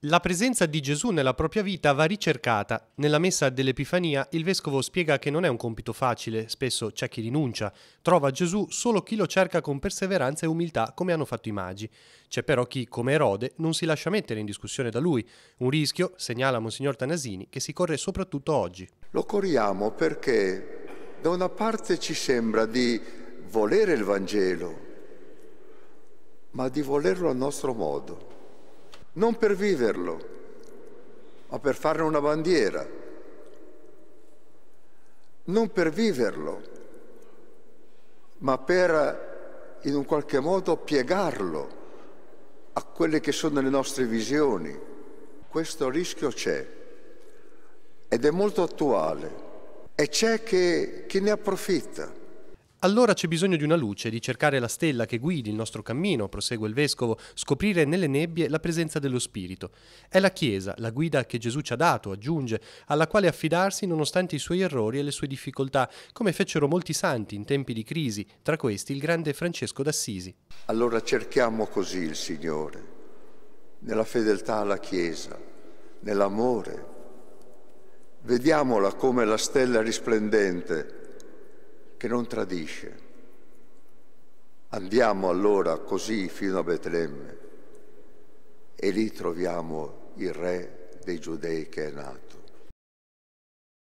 La presenza di Gesù nella propria vita va ricercata. Nella messa dell'Epifania il vescovo spiega che non è un compito facile, spesso c'è chi rinuncia. Trova Gesù solo chi lo cerca con perseveranza e umiltà, come hanno fatto i magi. C'è però chi, come Erode, non si lascia mettere in discussione da lui. Un rischio, segnala Monsignor Tanasini, che si corre soprattutto oggi. Lo corriamo perché da una parte ci sembra di volere il Vangelo, ma di volerlo a nostro modo. Non per viverlo, ma per farne una bandiera. Non per viverlo, ma per in un qualche modo piegarlo a quelle che sono le nostre visioni. Questo rischio c'è ed è molto attuale e c'è chi ne approfitta. Allora c'è bisogno di una luce, di cercare la stella che guidi il nostro cammino, prosegue il vescovo, scoprire nelle nebbie la presenza dello Spirito. È la Chiesa, la guida che Gesù ci ha dato, aggiunge, alla quale affidarsi nonostante i suoi errori e le sue difficoltà, come fecero molti santi in tempi di crisi, tra questi il grande Francesco d'Assisi. Allora cerchiamo così il Signore, nella fedeltà alla Chiesa, nell'amore. Vediamola come la stella risplendente che non tradisce. Andiamo allora così fino a Betlemme e lì troviamo il Re dei Giudei che è nato.